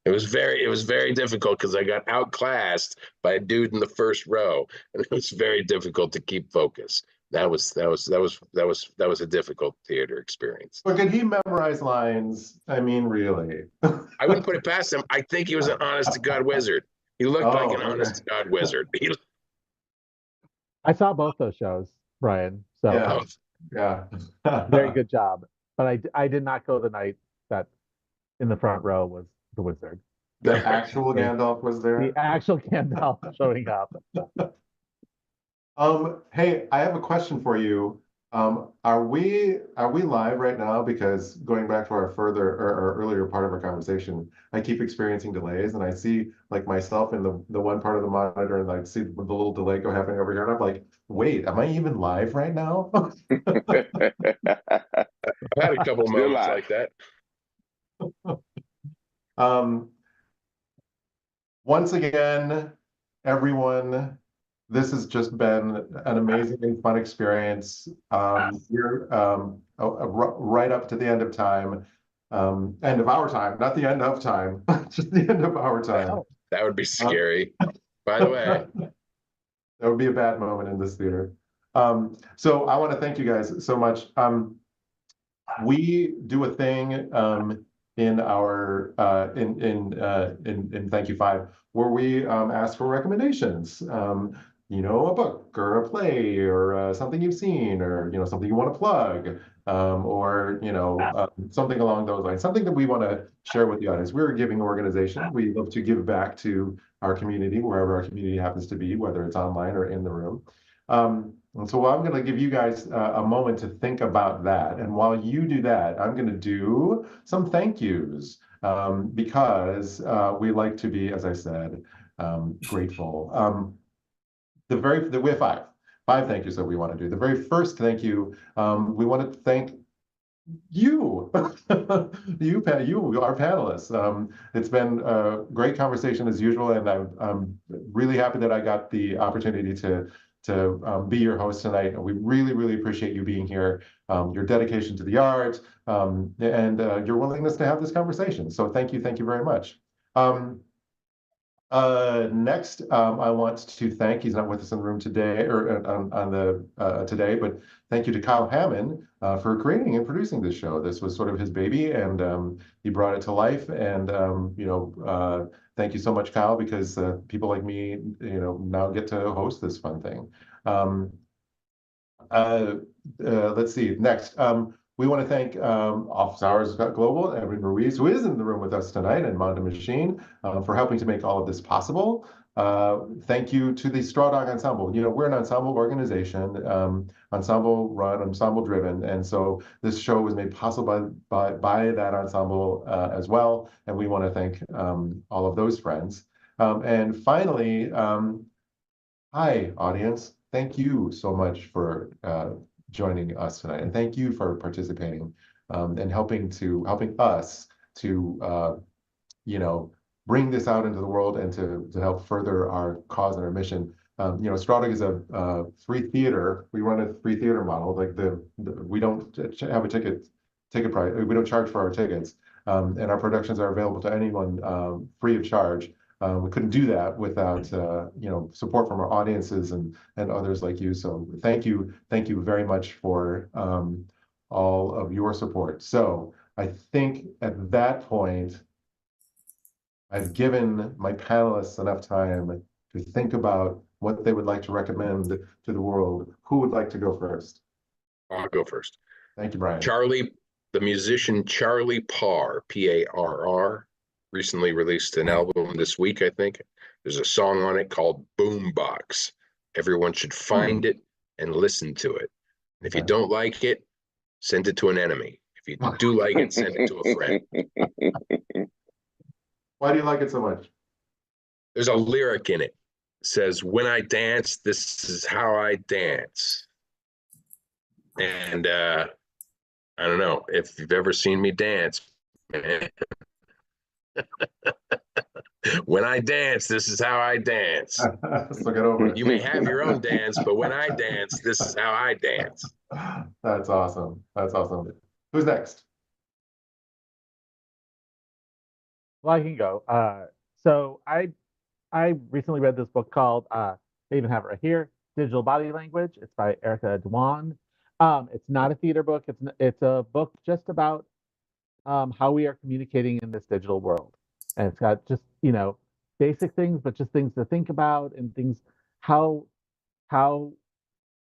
It was very difficult because I got outclassed by a dude in the first row, and it was very difficult to keep focus. That was a difficult theater experience. But could he memorize lines? I mean, really? I wouldn't put it past him. I think he was an honest to God wizard. He looked like an honest to God wizard. I saw both those shows, Brian. So yeah. Very good job. But I did not go the night that in the front row was the wizard. The actual Gandalf was there? The actual Gandalf showing up. Hey, I have a question for you. Are we live right now? Because going back to our earlier part of our conversation, I keep experiencing delays, and I see like myself in the one part of the monitor, and I see the little delay go happening over here, and I'm like, wait, am I even live right now? I had a couple moments like that. Once again, everyone, this has just been an amazing and fun experience. We're right up to the end of time, end of our time, not the end of time, just the end of our time. That would be scary. By the way, that would be a bad moment in this theater. So I want to thank you guys so much. We do a thing in our in Thank You Five, where we ask for recommendations. A book or a play or something you've seen, or something you want to plug, or something along those lines, something that we want to share with the audience. We're a giving organization. We love to give back to our community, wherever our community happens to be, whether it's online or in the room. And so I'm going to give you guys a moment to think about that. And while you do that, I'm going to do some thank yous. because we like to be, as I said, grateful. We have five thank yous that we want to do. The very first thank you, we want to thank you, you, our panelists. It's been a great conversation as usual, and I'm really happy that I got the opportunity to be your host tonight. And we really, really appreciate you being here, your dedication to the art, and your willingness to have this conversation. So thank you very much. Next, I want to thank, he's not with us in the room today, or on the today, but thank you to Kyle Hammond for creating and producing this show. This was sort of his baby, and he brought it to life. And thank you so much, Kyle, because people like me, now get to host this fun thing. Let's see. Next, we want to thank Office Hours Global, Edwin Ruiz, who is in the room with us tonight, and Monda Machine for helping to make all of this possible. Thank you to the Straw Dog Ensemble. We're an ensemble organization, ensemble run, ensemble driven, and so this show was made possible by that ensemble as well. And we want to thank all of those friends. And finally, hi, audience. Thank you so much for joining us tonight, and thank you for participating and helping us to bring this out into the world and to help further our cause and our mission. Straw Dog is a free theater. We run a free theater model. Like we don't have a ticket price. We don't charge for our tickets, and our productions are available to anyone free of charge. We couldn't do that without support from our audiences and others like you. So thank you very much for all of your support. So I think at that point, I've given my panelists enough time to think about what they would like to recommend to the world. Who would like to go first? I'll go first. Thank you, Brian. The musician Charlie Parr, Parr, recently released an album this week, I think. There's a song on it called Boombox. Everyone should find it and listen to it. And if you don't like it, send it to an enemy. If you do like it, send it to a friend. Why do you like it so much? There's a lyric in it. It says, "When I dance, this is how I dance." And I don't know if you've ever seen me dance, man. When I dance, this is how I dance. Let's look it over. You may have your own dance, but when I dance, this is how I dance. That's awesome. That's awesome. Who's next? Well, I can go. So I recently read this book called they even have it right here, Digital Body Language. It's by Erica Dwan. It's not a theater book. It's a book just about how we are communicating in this digital world. And it's got just, basic things, but just things to think about and things, how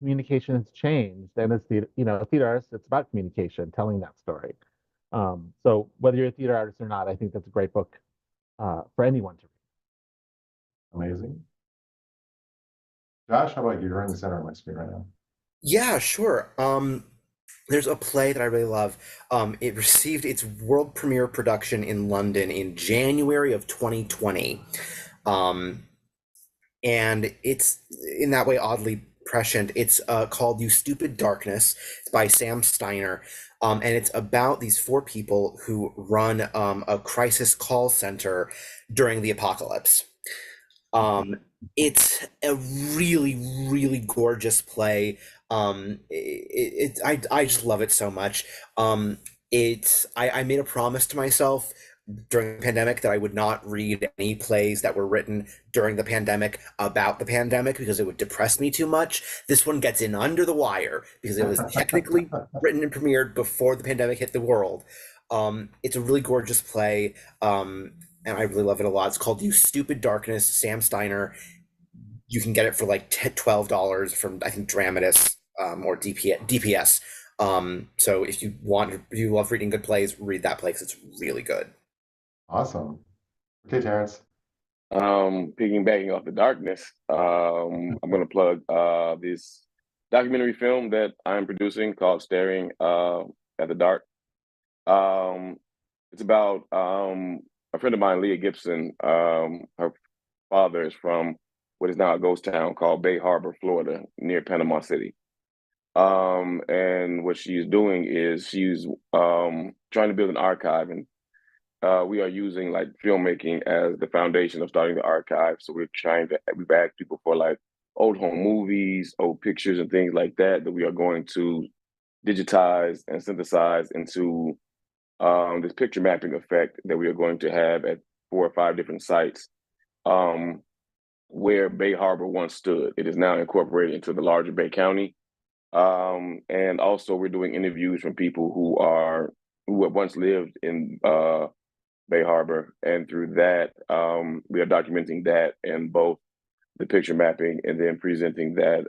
communication has changed. And as a theater artist, it's about communication, telling that story. So whether you're a theater artist or not, I think that's a great book for anyone to read. Amazing. Josh, how about you? You're in the center of my screen right now. Yeah, sure. There's a play that I really love. It received its world premiere production in London in January of 2020. And it's in that way oddly prescient. It's called You Stupid Darkness. It's by Sam Steiner. And it's about these four people who run a crisis call center during the apocalypse. It's a really, really gorgeous play. I just love it so much. I made a promise to myself during the pandemic that I would not read any plays that were written during the pandemic about the pandemic because it would depress me too much. This one gets in under the wire because it was technically written and premiered before the pandemic hit the world. It's a really gorgeous play, and I really love it a lot. It's called You Stupid Darkness, Sam Steiner. You can get it for like $12 from, I think, Dramatis or DPS. So if you love reading good plays, read that play because it's really good. Awesome. Okay, Terrence. Piggybacking off the darkness, I'm going to plug this documentary film that I'm producing called Staring at the Dark. It's about a friend of mine, Leah Gibson. Her father is from what is now a ghost town called Bay Harbor, Florida, near Panama City. And what she's doing is she's trying to build an archive, and we are using like filmmaking as the foundation of starting the archive. So we've asked people for like old home movies, old pictures, and things like that that we are going to digitize and synthesize into this picture mapping effect that we are going to have at 4 or 5 different sites where Bay Harbor once stood. It is now incorporated into the larger Bay County. And also we're doing interviews from people who have once lived in Bay Harbor, and through that, we are documenting that in both the picture mapping and then presenting that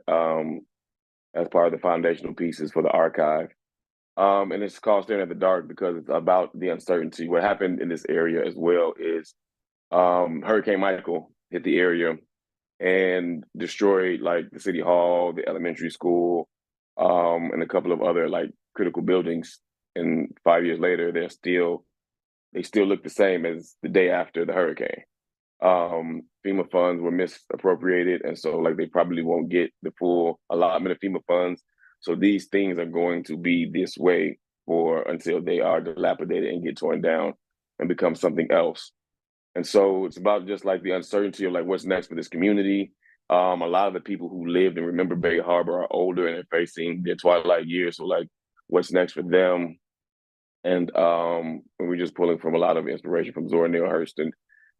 as part of the foundational pieces for the archive. And it's called Staring at the Dark because it's about the uncertainty. What happened in this area as well is Hurricane Michael hit the area and destroyed like the city hall, the elementary school, and a couple of other like critical buildings. And 5 years later, they still look the same as the day after the hurricane. FEMA funds were misappropriated, and so like they probably won't get the full allotment of FEMA funds. So these things are going to be this way until they are dilapidated and get torn down and become something else. And so it's about just like the uncertainty of like what's next for this community. A lot of the people who lived and remember Bay Harbor are older and they're facing their twilight years. So like what's next for them? And we're just pulling from a lot of inspiration from Zora Neale Hurston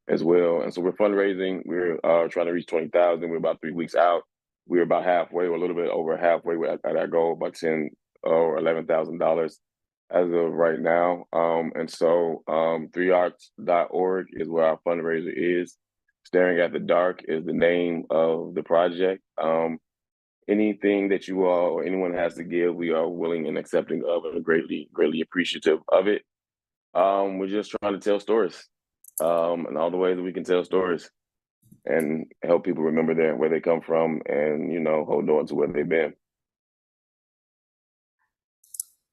as well. And so we're fundraising. We're trying to reach 20,000. We're about 3 weeks out. We're about halfway, or a little bit over halfway at our goal, about $10,000 or $11,000 as of right now. And so 3arts.org is where our fundraiser is. Staring at the Dark is the name of the project. Anything that you all or anyone has to give, we are willing and accepting of and greatly appreciative of it. We're just trying to tell stories and all the ways that we can tell stories and help people remember where they come from and, hold on to where they've been.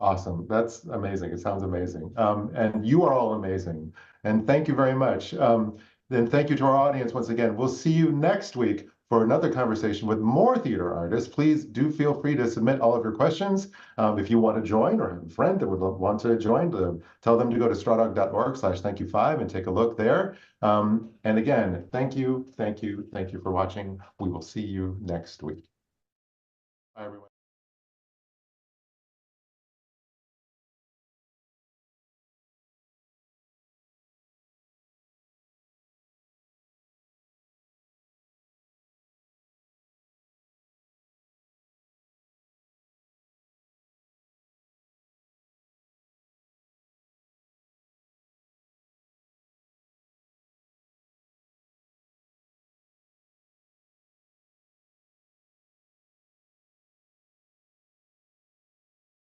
Awesome. That's amazing. It sounds amazing. And you are all amazing. And thank you very much. Then thank you to our audience once again. We'll see you next week for another conversation with more theater artists. Please do feel free to submit all of your questions. If you want to join or have a friend that would want to join, tell them to go to strawdog.org/thankyou5 and take a look there. And again, thank you for watching. We will see you next week. Bye, everyone.